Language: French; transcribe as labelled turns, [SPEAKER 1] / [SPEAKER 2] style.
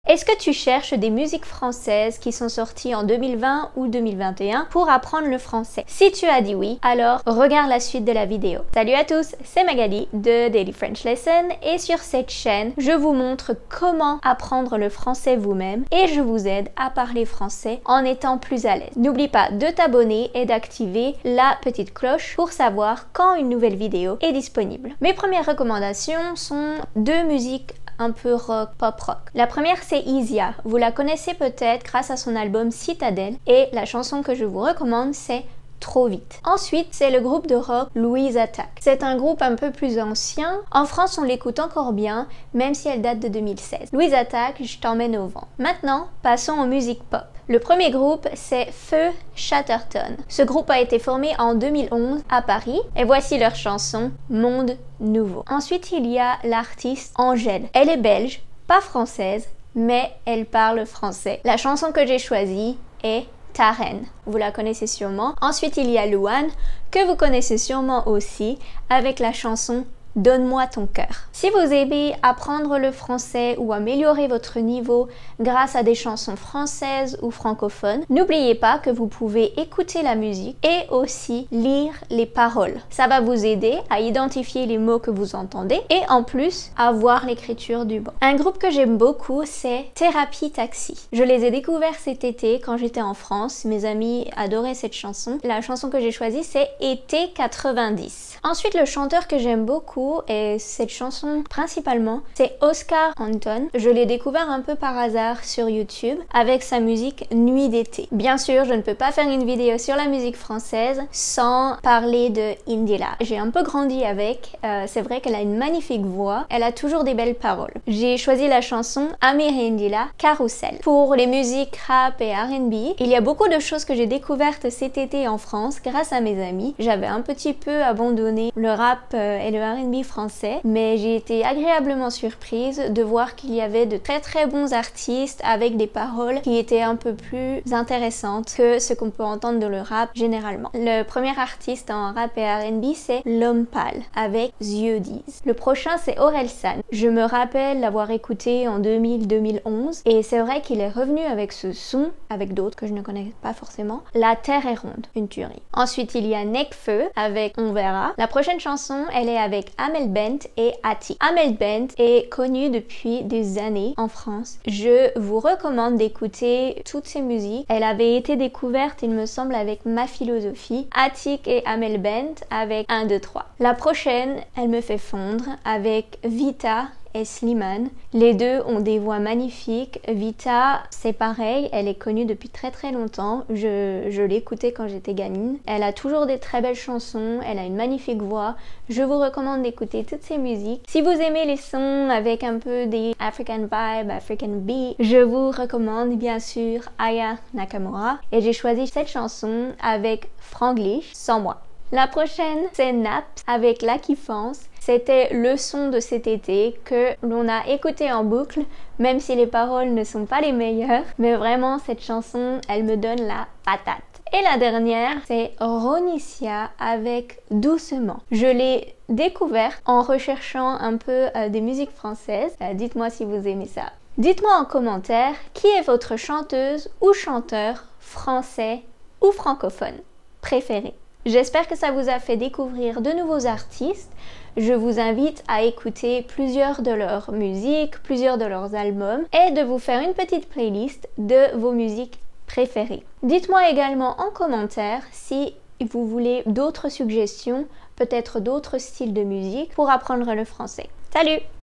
[SPEAKER 1] Est-ce que tu cherches des musiques françaises qui sont sorties en 2020 ou 2021 pour apprendre le français? Si tu as dit oui, alors regarde la suite de la vidéo. Salut à tous, c'est Magali de Daily French Lesson et sur cette chaîne, je vous montre comment apprendre le français vous-même et je vous aide à parler français en étant plus à l'aise. N'oublie pas de t'abonner et d'activer la petite cloche pour savoir quand une nouvelle vidéo est disponible. Mes premières recommandations sont deux musiques un peu rock, pop rock. La première c'est Isia, vous la connaissez peut-être grâce à son album Citadelle et la chanson que je vous recommande c'est Trop vite. Ensuite, c'est le groupe de rock Louise Attaque. C'est un groupe un peu plus ancien. En France, on l'écoute encore bien, même si elle date de 2016. Louise Attaque, je t'emmène au vent. Maintenant, passons aux musiques pop. Le premier groupe, c'est Feu Chatterton. Ce groupe a été formé en 2011 à Paris et voici leur chanson Monde Nouveau. Ensuite, il y a l'artiste Angèle. Elle est belge, pas française, mais elle parle français. La chanson que j'ai choisie est Ta Reine, vous la connaissez sûrement. Ensuite, il y a Louane, que vous connaissez sûrement aussi, avec la chanson Donne-moi ton cœur. Si vous aimez apprendre le français ou améliorer votre niveau grâce à des chansons françaises ou francophones, n'oubliez pas que vous pouvez écouter la musique et aussi lire les paroles. Ça va vous aider à identifier les mots que vous entendez et en plus à voir l'écriture du banc. Un groupe que j'aime beaucoup, c'est Thérapie Taxi. Je les ai découverts cet été quand j'étais en France. Mes amis adoraient cette chanson. La chanson que j'ai choisie, c'est Été 90. Ensuite, le chanteur que j'aime beaucoup et cette chanson principalement, c'est Oscar Anton. Je l'ai découvert un peu par hasard sur YouTube avec sa musique Nuit d'été. Bien sûr, je ne peux pas faire une vidéo sur la musique française sans parler de Indila. J'ai un peu grandi avec, c'est vrai qu'elle a une magnifique voix, elle a toujours des belles paroles. J'ai choisi la chanson Amir et Indila, Carousel. Pour les musiques rap et R&B, il y a beaucoup de choses que j'ai découvertes cet été en France grâce à mes amis. J'avais un petit peu abandonné le rap et le R&B français, mais j'ai été agréablement surprise de voir qu'il y avait de très bons artistes avec des paroles qui étaient un peu plus intéressantes que ce qu'on peut entendre dans le rap généralement. Le premier artiste en rap et R&B c'est L'Homme Pâle avec Yeux disent. Le prochain c'est Orelsan. Je me rappelle l'avoir écouté en 2000-2011 et c'est vrai qu'il est revenu avec ce son, avec d'autres que je ne connais pas forcément. La Terre est ronde, une tuerie. Ensuite il y a Nekfeu avec On verra. La prochaine chanson elle est avec Amel Bent et Attic. Amel Bent est connue depuis des années en France. Je vous recommande d'écouter toutes ses musiques. Elle avait été découverte, il me semble, avec Ma Philosophie. Attic et Amel Bent avec 1, 2, 3. La prochaine, elle me fait fondre avec Vita et Slimane. Les deux ont des voix magnifiques. Vita, c'est pareil, elle est connue depuis très longtemps. Je l'écoutais quand j'étais gamine. Elle a toujours des très belles chansons, elle a une magnifique voix. Je vous recommande d'écouter toutes ses musiques. Si vous aimez les sons avec un peu des African vibe, African beat, je vous recommande bien sûr Aya Nakamura. Et j'ai choisi cette chanson avec Franglish, Sans moi. La prochaine, c'est Naps avec La Kiffance. C'était le son de cet été que l'on a écouté en boucle, même si les paroles ne sont pas les meilleures. Mais vraiment, cette chanson, elle me donne la patate. Et la dernière, c'est Ronicia avec Doucement. Je l'ai découverte en recherchant un peu des musiques françaises. Dites-moi si vous aimez ça. Dites-moi en commentaire qui est votre chanteuse ou chanteur français ou francophone préféré. J'espère que ça vous a fait découvrir de nouveaux artistes. Je vous invite à écouter plusieurs de leurs musiques, plusieurs de leurs albums et de vous faire une petite playlist de vos musiques préférées. Dites-moi également en commentaire si vous voulez d'autres suggestions, peut-être d'autres styles de musique pour apprendre le français. Salut!